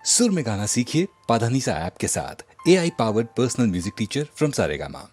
सुर में गाना सीखिए पाधानीसा ऐप के साथ। AI powered personal music teacher from Saregama.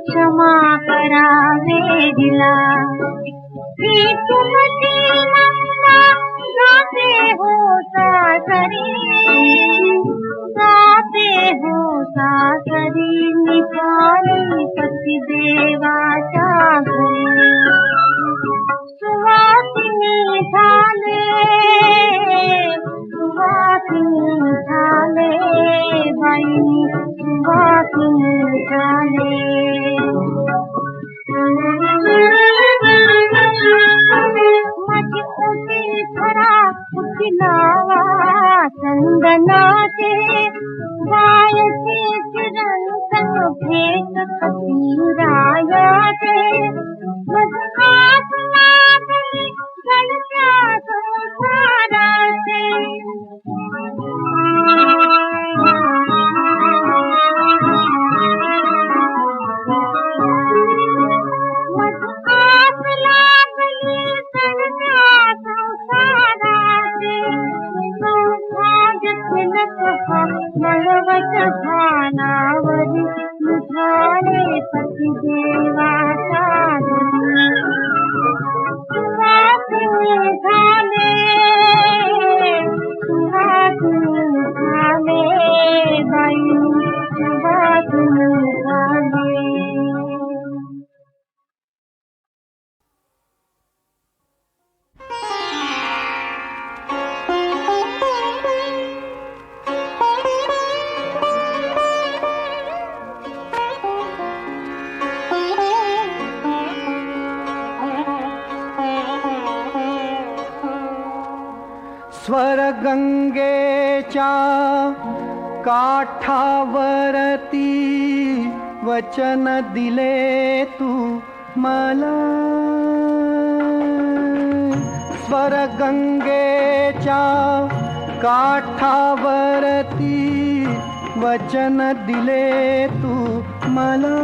क्षमा करावे दिला गाते हो सासरी निघाली पती देवाच्या घरी सुवासिनी झाले बाई सुवासिनी झाले माझी ओटी खरा फुलावा चंदनाचे गायचे चिरंतन भेट रायाचे मधुरात लागली गणच्या संसाराचे मळवट भानावरी निघाले पती देवाच्या घरी सुवासिनी झाले बाई सुवासिनी झाले स्वरगंगेच्या काठावरती वचन दिले तू मला स्वरगंगेच्या काठावरती वचन दिले तू मला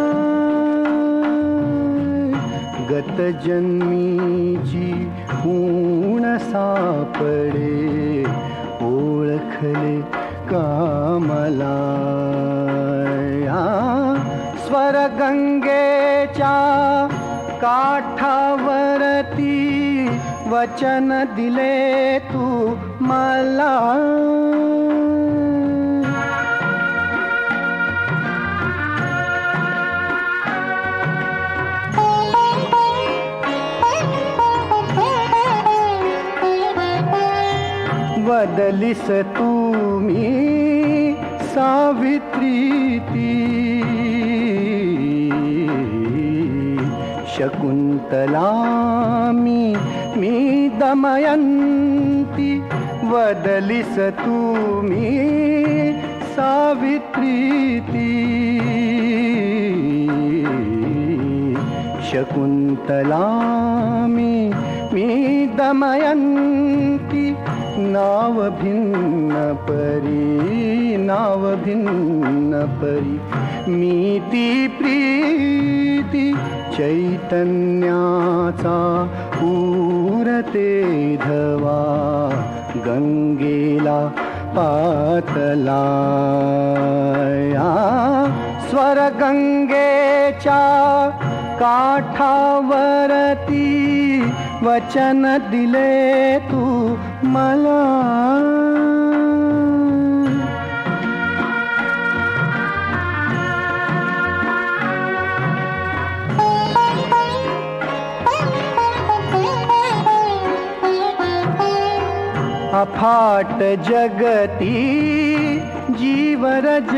गत जन्मीची ऊण सापडे ओळखले कामला स्वरगंगेच्या काठावरती वचन दिले तू मला बदलिस तुम्ही सावित्री ती शकुंतला मी दमयंती बदलिस तुम्ही सावित्री ती शकुंतला मी मी दमयंती नाव भिन्न परी नाव भिन्न परी मी ती प्रीती चैतन्याचा उरते धवा गंगेला पातला स्वर गंगेच्या काठावरती वचन दिले तू मला अफाट जगती जीवरज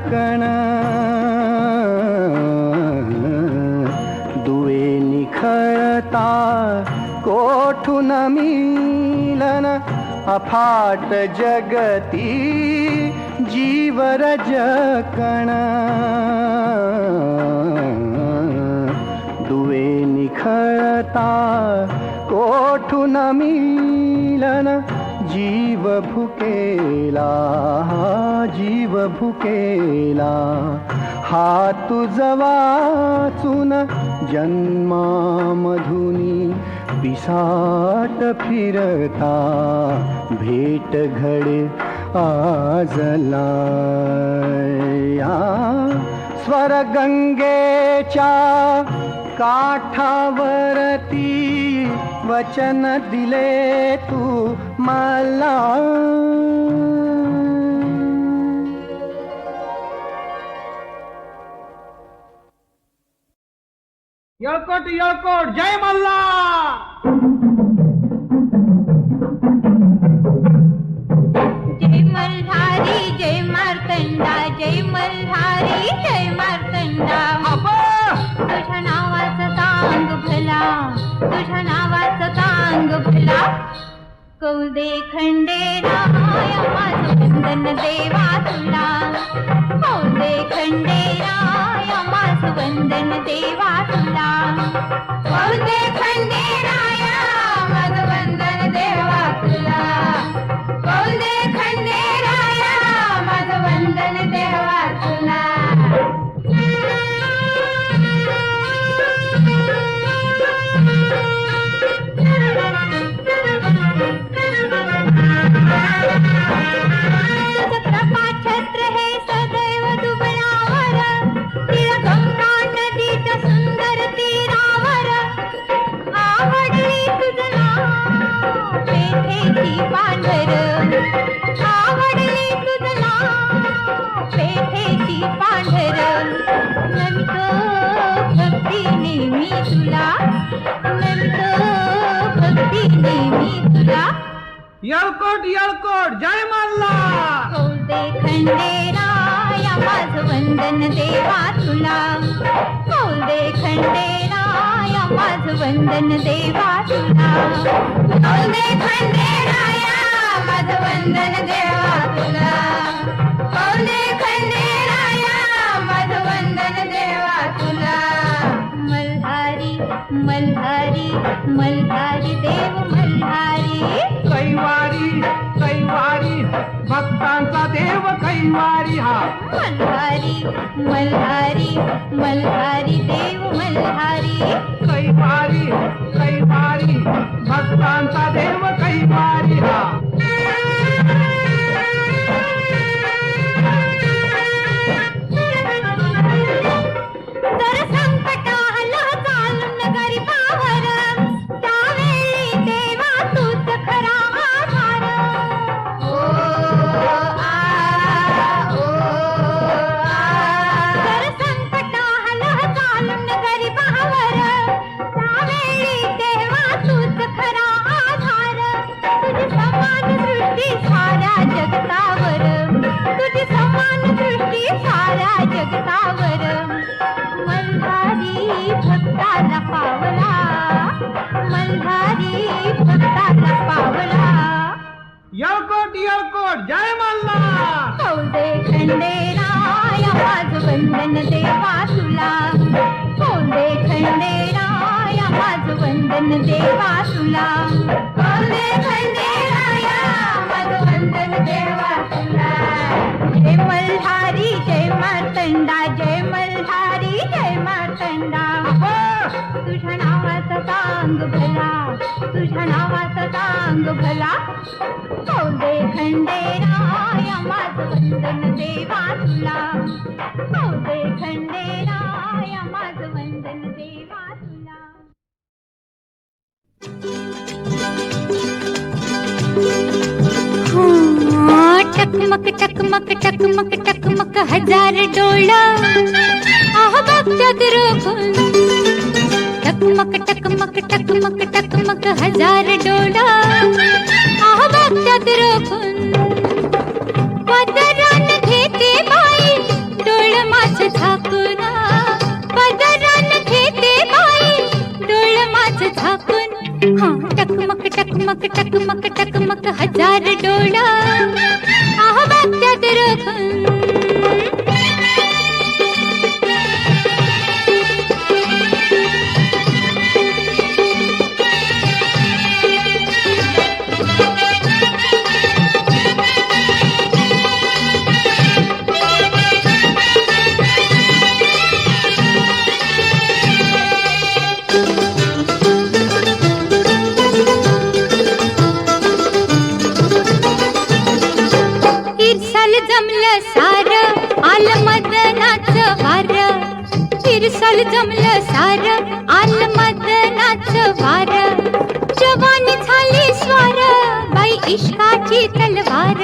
कण दुवे निखळता कोठून मिलन अफाट जगती जीवरज कण दुवे निखळता कोठून मिलन जीव भुकेला जीव भुकेला हात वाचून जन्मामधुनी पिसाट फिरता भेट घडे आजला स्वर गंगेच्या काठावरती वचन दिले तू मला येळकोट येळकोट जय मल्ला जय मल्हारी जय मार्तंडा जय मल्हारी जय मार्तंडा तुझ्या नावाचं तांग भला तुझ्या नावाचं तांग भला कौदे खंडेराय माझं वंदन देवा तुला कौदे खंडेराय माझं वंदन देवा तुला कौदे खंडेराय माझं वंदन देवा तुला कौदे खंडेराय माझं वंदन देवा तुला येळकोट येळकोट जय मल्ला कौदे खंडेराय माझं वंदन देवा तुला कौदे खंडेराय माझं वंदन देवा तुला कौदे खंडेराय माझं वंदन देवा तुला कौदे खंडेराय माझं वंदन देवा तुला मल्हारी मल्हारी मल्हारी देव मल्हारी कैवारी कैवारी भक्तांचा देव कैवारी हा मल्हारी मल्हारी मल्हारी देव मल्हारी कैवारी कैवारी भक्तांचा देव कैवारी हा जर संकट आलं चालून गरीबावर त्यावेळी देवा तूच खरा आधार जर संकट आलं चालून गरीबावर त्यावेळी देवा तूच खरा आधार तुझी समान दृष्टी साऱ्या जगतावर तुझी समान दृष्टी साऱ्या जगतावर मल्हारी भक्ताला पावला मल्हारी भक्ताला पावला येळकोट येळकोट जय मल्ला कौदे खंडेराय माझं वंदन देवा तुला कौदे खंडेराय माझं माझं वंदन देवा तुला. कौंदे खंडेराया माझं वंदन देवा तुला. जय मल्हारी जय मार्तंडा जय मल्हारी जय मार्तंडा. तुझ्या नावाचा सांग भला तुझ्या नावाचा सांग भला. कौंदे खंडेराया माझं वंदन देवा तुला. कौंदे खंडेराया माझं वंदन देवा तुला. टकमक टकमक टकमक टकमक हजार डोळा आह बघतात रोखून. टकमक टकमक टकमक टकमक हजार डोळा आह बघतात रोखून. पदरान घेते बाई डोळ माझं झाकून. पदरान घेते बाई डोळ माझं झाकून. हा टकमक टकमक टकमक टकमक हजार डोळा आह बघतात रोखून. जमलं सार आलं मदनाचं वार. तिरसाल जमलं सार आलं मदनाचं वार. जवानी झाली स्वार बाई इश्काची तलवार.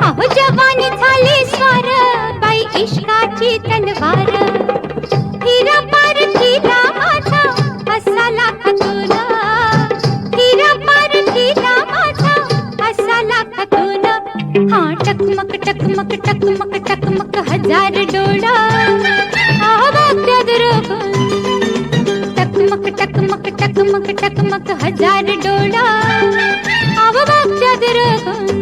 अहो जवानी झाली स्वार बाई इश्काची तलवार. हिरा पार हिरा माझा असा लाख तुला. हिरा पार हिरा माझा असा लाख तुला. हा टकमक टकमक टकमक टकमक हजार डोळा आह बघतात रोखून. टकमक टकमक टकमक टकमक हजार डोळा आह बघतात रोखून.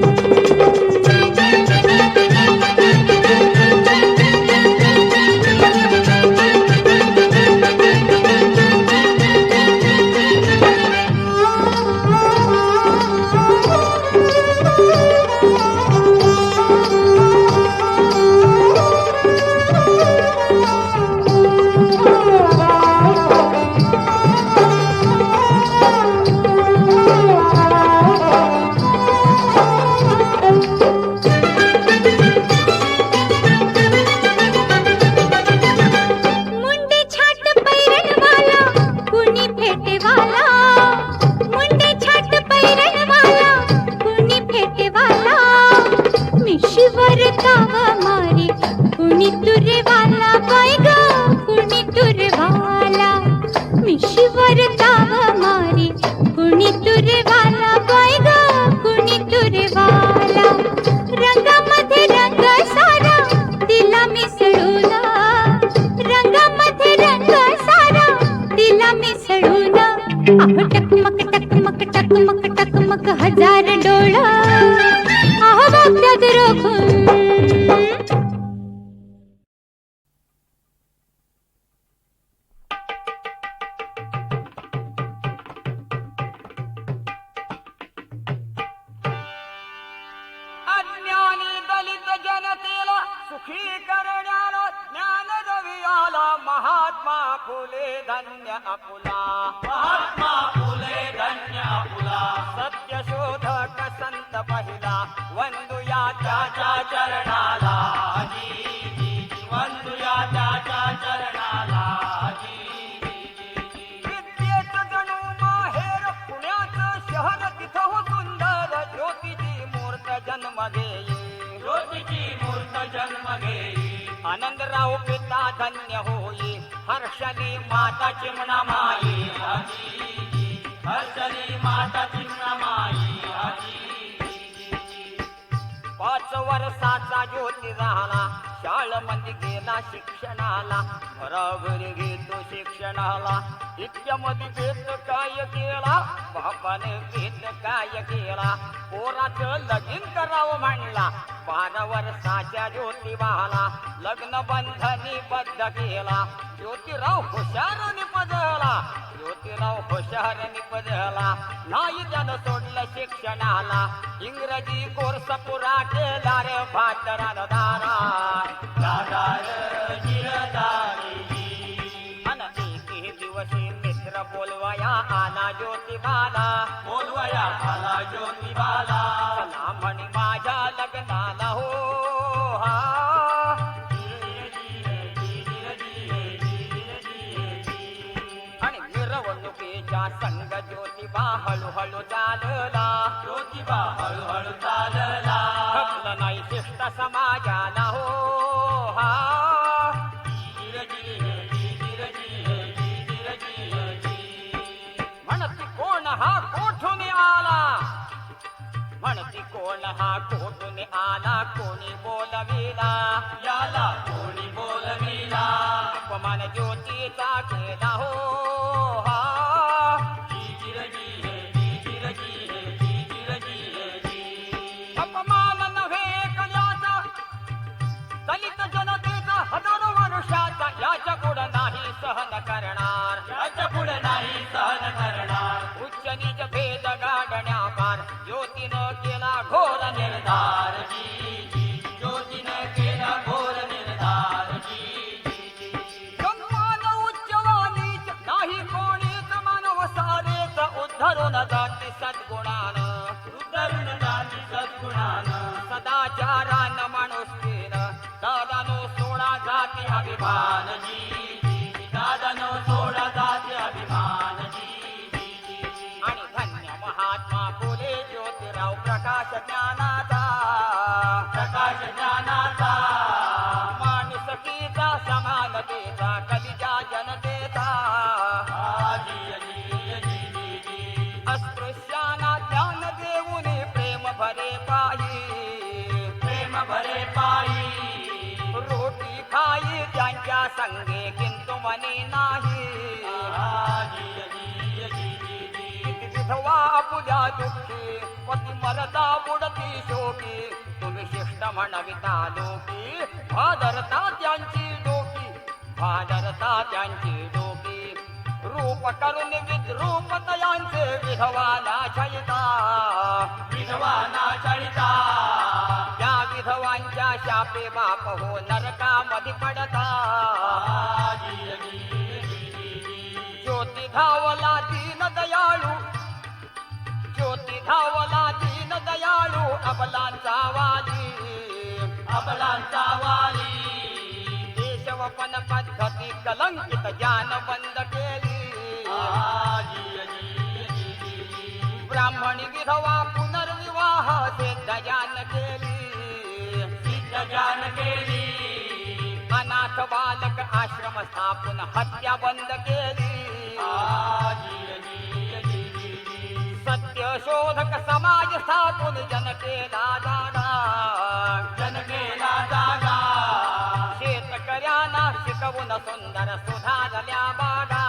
टकमक टकमक टकमक टकमक हजार डोळा आह बघतात रोखून. अज्ञानी दलित जनतेला सुखी करण्याला ज्ञान रवियाला महात्मा फुले धन्य अपुला. महात्मा फुले धन्य अपुला. सत्य शोधक संत पहिला वंदुया त्याच्या चरणाला. वंदुया त्याच्या चरणाला. विद्येत जणू माहेर पुण्याचं शहर तिथं हो सुंदर ज्योतीची मूर्त जन्म घेई. ज्योतीची मूर्त जन्म घेई. आनंदराव पिता धन्य होई हर्षली माता चिमणा माई. हर्षली माता चिमणा माई. 5 वर्षाचा ज्योती झाला शाळेमध्ये गेला शिक्षणाला. घरोघरी घेतो शिक्षणाला. इतक्यामध्ये भेद काय केला बापाने भेद काय केला. पोराचं लगीन करावं म्हणला. 12 वर्षाच्या ज्योतिबाला लग्न बंधनी बद्ध केला. ज्योतिराव हुशार निपजला, ज्योतिराव हुशार निपजला. नाही त्यानं सोडलं शिक्षणाला, इंग्रजी कोर्स पुरा केला रे भातरान दारा. अन एके दिवशी मित्र बोलवया आला ज्योतिबाला, बोलवया आला ज्योतिबाला. चला म्हणी माझ्या लग्नाला हो हा. आणि मिरवणुकीच्या संग ज्योतिबा हळूहळू चालला, ज्योतिबा हळूहळू चालला. खपलं नाही शिष्ट समाजाला हो हा. म्हणती कोण हा कोठून आला, म्हणती कोण हा कोठून आला. कोणी बोलविला याला, कोणी बोलविला. अपमान ज्योतीचा केला हो हा. अपमान नव्हे कल्याचा, दलित जनतेचा हजारो वर्षाचा. याच्या पुढं नाही सहन करणार, याच्या पुढं नाही सहन करणार. उच्च नीच भेद गाडण्यापार ज्योतीनं केला घोर निर्धार. ज्योतीनं केला घोर निर्धार. सन्मान उच्च व नीच नाही कोणीच मानव सारेच. उद्धरून जाती सद्गुणानं, उद्धरून जाती सद्गुणानं. सदाचारानं माणुसकीनं दादानो सोडा जाती अभिमान. दादानो सोडा जाती अभिमान. आणि धन्य महात्मा फुले ज्योतिराव प्रकाश ज्ञानाचा, प्रकाश ज्ञानाचा. माणुसकीचा समानतेचा कलिजा जनतेचा. अस्पृश्यांना ज्ञान देऊन प्रेम भरे पायी, प्रेम भरे पायी. रोटी खाई त्यांच्या संगे किंतु मनी नाही. विधवा आपुल्या दुःखी पती मरता बुडती शोकी. तुम्ही शिष्ट म्हणविता लोकी, भादरता त्यांची डोकी, भादरता त्यांची डोकी. रूप करून विद्रूप तयांचे विधवा नाचळिता, विधवा नाचळिता. त्या विधवांच्या शापे बाप हो नरकामध्ये पडता. ज्योती धावला दीन दयाळू, ज्योती धावला दीन दयाळू. अबलांचा वाली, अबलांचा वाली. देशवपन पद्धती कलंकित ज्ञान बंद केली. ब्राह्मणी विधवा पुनर्विवाह सिद्ध ज्ञान केली, सिद्ध ज्ञान केली. अनाथ बालक आश्रम स्थापून हत्या बंद केली. सत्य शोधक समाज स्थापून जन केला जागा, जन केला जागा. शेतकऱ्यांना शिकवून सुंदर सुधारल्या बागा.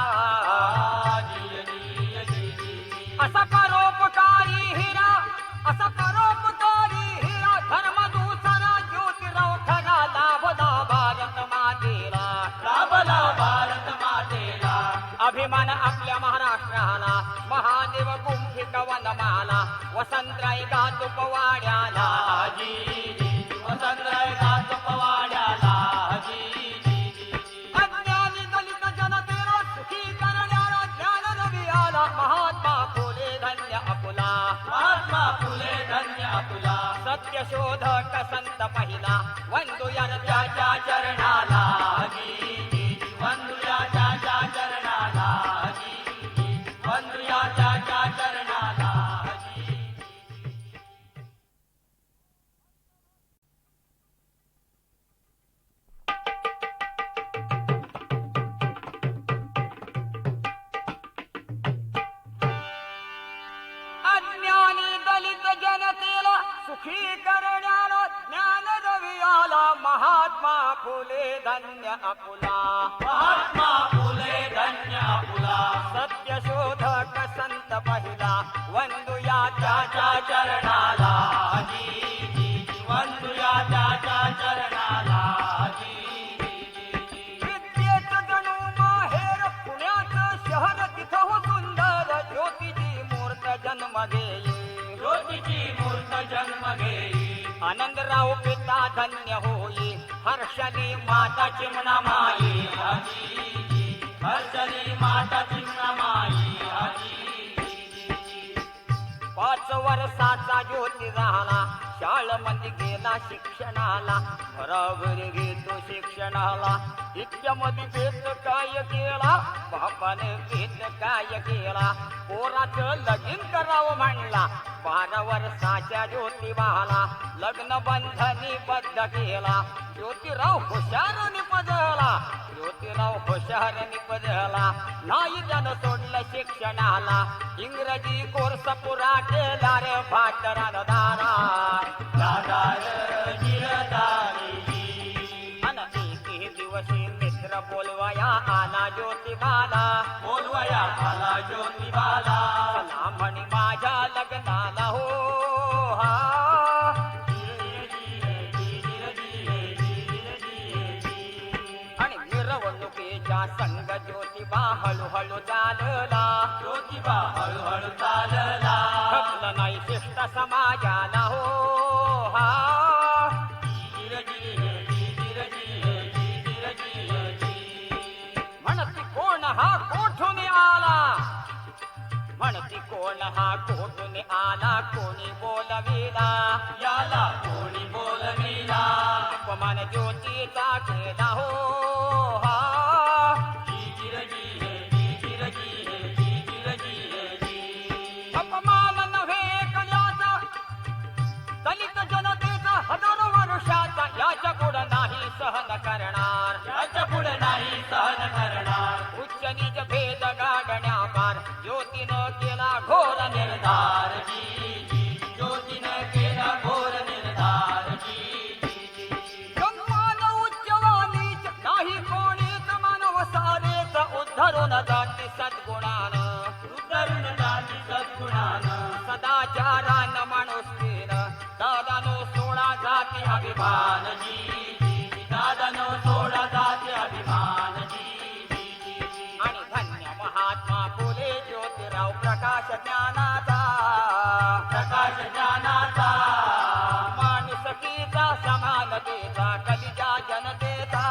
असा परोपकारी हिरा, असा परोपकारी हिरा. धर्म दूसरा ज्योतिराव खरा लाभला भारत मातेला, लाभला भारत मातेला. अभिमान आपल्या महाराष्ट्राला, महादेव गुंफी कवनमाला. वसंतराय गातो पवाड्याला, वसंतराय गातो पवाड्याला. अज्ञानी दलित जनतेला सुखी करणारा ज्ञान रवी आला. महात्मा फुले धन्य अपुला, महात्मा फुले धन्य अपुला. सत्य शोधक संत पहिला, वंदुया त्याच्या चरणाला. वंदुया त्याच्या चरणाला, वंदुया त्याच्या चरणाला. अज्ञानी दलित जनतेला सुखी करण्याला ज्ञान रवी आला. महात्मा फुले धन्य अपुला, महात्मा फुले धन्य अपुला. सत्य शोधक संत पहिला, वंदुया त्याच्या चरणाला. वंदुया आनंदराव पिता धन्य होई हर्षली माता चिमणा माई हर्षली माता चिमणा माई 5 वर्षाचा ज्योती झाला शाळेमध्ये गेला शिक्षणाला घराघरी घेतो शिक्षणाला इतक्यामध्ये भेट काय केला बापाने भेट काय केला पोराचं लगीन करावं म्हणला 12 वर्षाच्या ज्योतिबाला लग्न बंधनी बद्ध केला ज्योतिराव हुशार निपजला ज्योतिराव हुशार निपजला नाही त्यानं सोडलं शिक्षणाला इंग्रजी कोर्स पुरा केला रे भाटरान दारा अन एके दिवशी मित्र बोलवया आला ज्योतिबाला चला म्हणी माझ्या लग्नाला हो हा आणि मिरवणुकीच्या संग ज्योतिबा हळूहळू चालला खपलं नाही शिष्ट समाजाला हो हा म्हणती कोण हा कोठून आला म्हणती कोण हा कोठून आला कोणी बोलविला याला कोणी बोलविला अपमान ज्योतीचा केला हो हा अपमान नव्हे कल्याचा दलित जनतेचा हजारो वर्षाचा याच्या पुढे नाही सहन करणार उच्च नीच भेद गाडण्या पार ज्योतीनं केला घोर निर्धार गंमान उच्च व नीच नाही कोणीच मानव सारेच उद्धरून जाती सद्गुणानं सदाचारानं माणुसकीनं दादानो सोडा जाती अभिमान आणि धन्य महात्मा फुले ज्योतिराव प्रकाश ज्ञानाचा माणुसकीचा समानतेचा कलिजा जनतेचा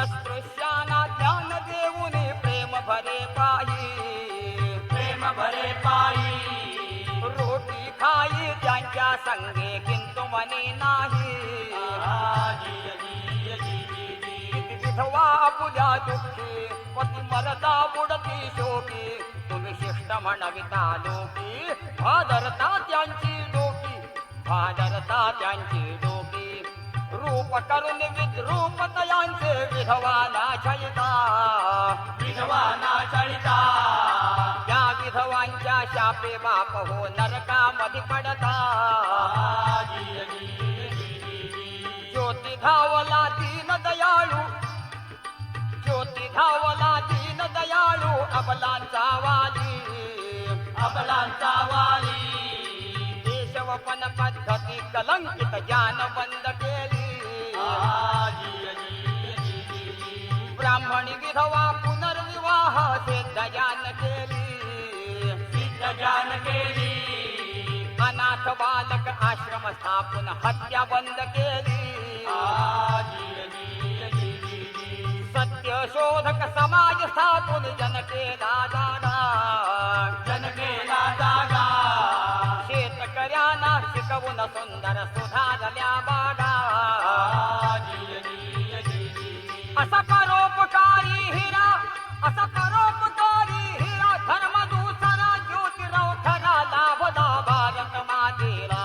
अस्पृश्यांना ज्ञान देऊन प्रेम भरे पायी रोटी खाई त्यांच्या संगे किंतु मनी नाही विधवा आपुल्या दुःखी पती मरता बुडती शोकी तुम्ही शिष्ट म्हणविता लोकी भादरता त्यांची डोकी रूप करून विद्रूप तयांचे विधवाना छळिता त्या विधवांच्या शापे बाप हो नरकामध्ये पडता ज्योती धावला दीन दयाळू अबलांचा वाली देशवपन पद्धती कलंकित जान बंद केली ब्राह्मणी विधवा पुनर्विवाह सिद्ध जान केली अनाथ बालक आश्रम स्थापून हत्या बंद केली सत्य शोधक समाज स्थापून जन केला जागा शेतकऱ्यांना शिकवून सुंदर सुधारल्या बागा असा परोपकारी हिरा धर्म दूसरा ज्योतिराव खरा लाभला भारत मातेला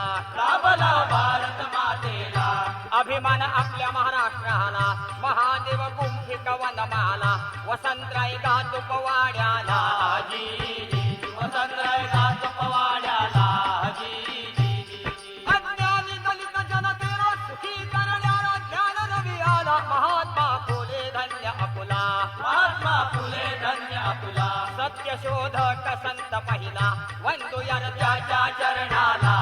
अभिमान आपल्या महाराष्ट्राला महादेव गुंफी कवनमाला वसंतराय गातो पवाड्याला अज्ञानी दलित जनतेला सुखी करण्याला ज्ञान रवी आला महात्मा फुले धन्य अपुला सत्य शोधक संत पहिला वंदुया त्याच्या चरणाला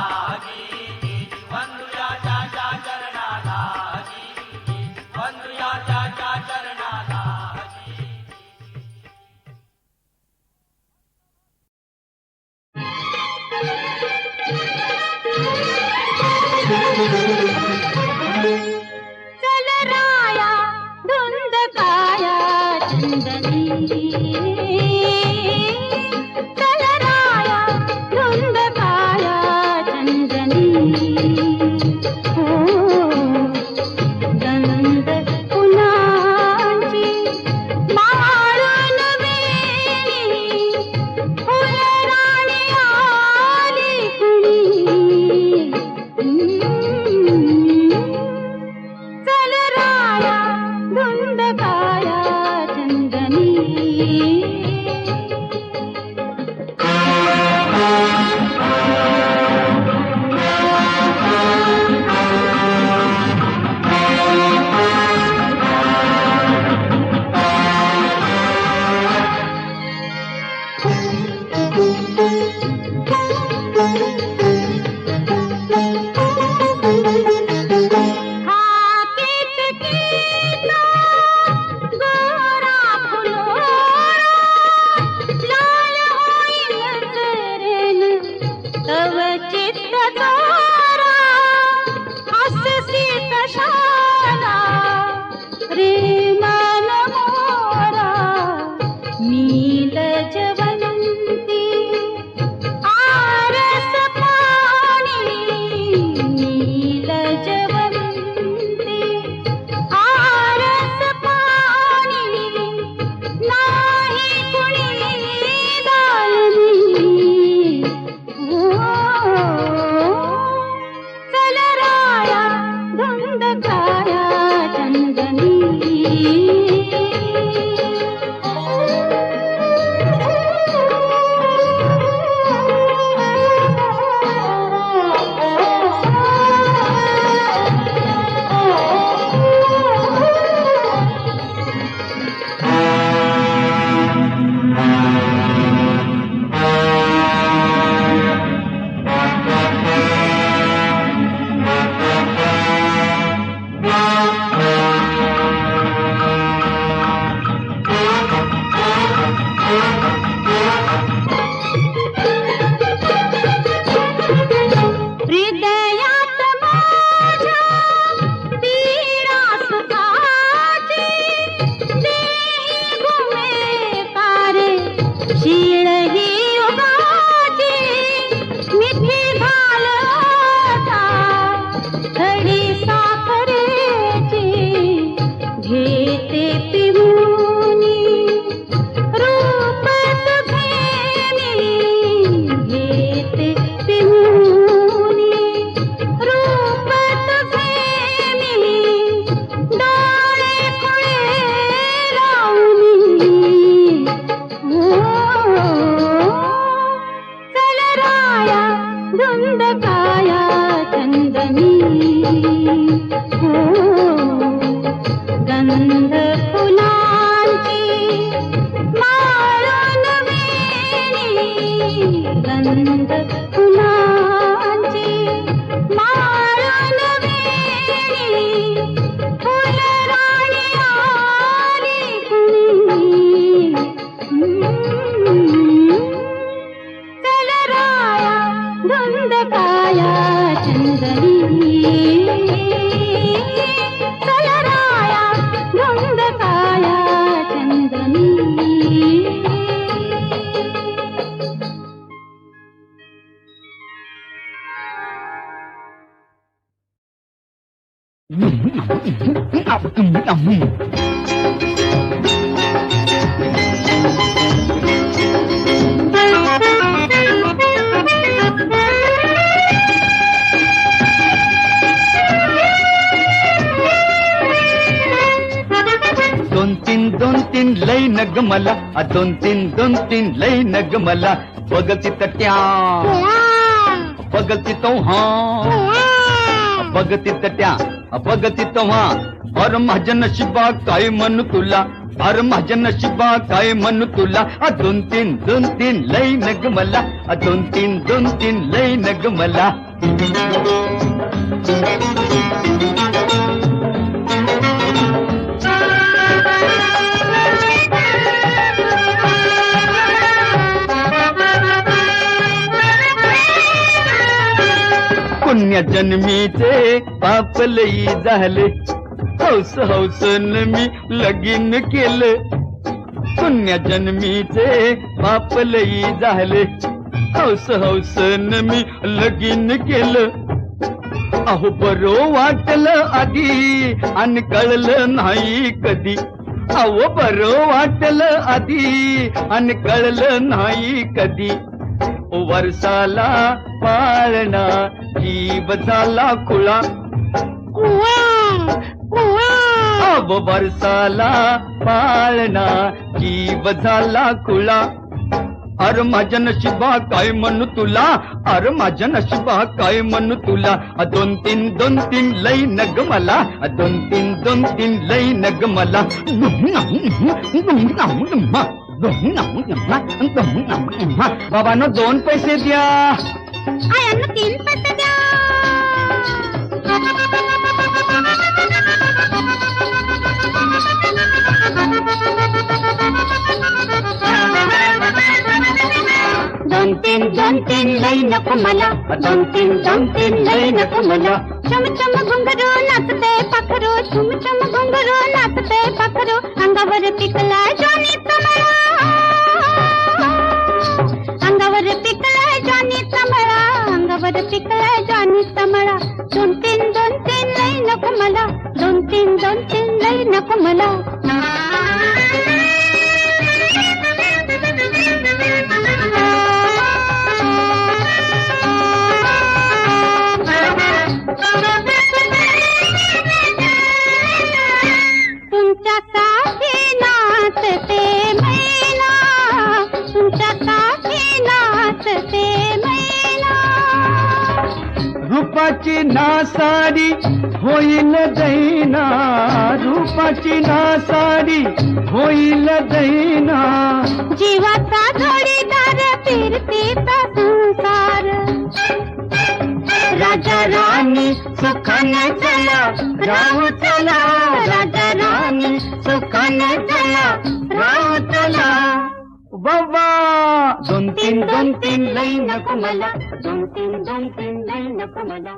तव चित्त चोरा हससी कशाला रे मन मोरा मी लजवंती आरस पाणी मी लजवंती आरस पाणी नाही कुणी दालनी चल राया धुंद काया चंदनी हृदयात माझ्या पीडा सुखाची देही घुमे तारे शीळ ही उगाची मिठी घालता थडी साखरेची घेते पिहुनी रूप तुझे मी घेते पिहुनी रूप तुझे मी डोळे खुळे लावूनी चल राया धुंद काया चंदनी गंध फुलांची माळून वेणी गंध फुलांची माळून वेणी फुलराणी आली कुणी चल राया धुंद काया चंदनी चल राया धुंद काया चंदनी दोन तीन लई नग मला दोन तीन लई नग मला बगती तट्या बगती तो बगती तट्या बगती तेव्हा अर माझ्या नशिबा काय म्हणू तुला अर माझ्या नशिबा काय म्हणू तुला दोन तीन लई नग मला दोन तीन लई नग मला पुण्य जन्मीचे पाप लई झाले हौस हौसन मी लगीन केलं पुण्य जन्मीचे पाप लई झाले हौस हौसन मी लगीन केलं अहो बरो वाटलं आधी आणि कळलं नाही कधी अहो बरो वाटलं आधी आणि कळलं नाही कधी वर्षाला पाळणा जीव झाला खुळा अब वर्षाला पाळणा जीव झाला खुळा अर माझ्या नशिबा काय म्हणू तुला अर माझ्या नशिबा काय म्हणू तुला दोन तीन लई नग मला दोन तीन लई नग मला बाबांनो 2 पैसे द्या आयांना 3 पैसे द्या दोन तीन लई नको मला दोन तीन लई नको मला चम चम घुंगरू नाचते पाखरू चम चम घुंगरू नाचते पाखरू अंगावर पिकला जॉनी तमळा अंगावर पिकला जॉनी तमळा अंगावर पिकला जॉनी तमळा दोन तीन लई नको मला दोन तीन लई नको मला तुमच्यासाठी नाचते मैना तुमच्यासाठी नाचते मैना रूपाची नासाडी होईल दैना रूपाची नासाडी होईल दैना जीवाचा जोडीदार फिरतीचा संसार राजा राणी सुखाने चला राहू चला राजा राणी सुखाने चला राहू चला बाबा दोन तीन लई नको मला दोन तीन लई नको मला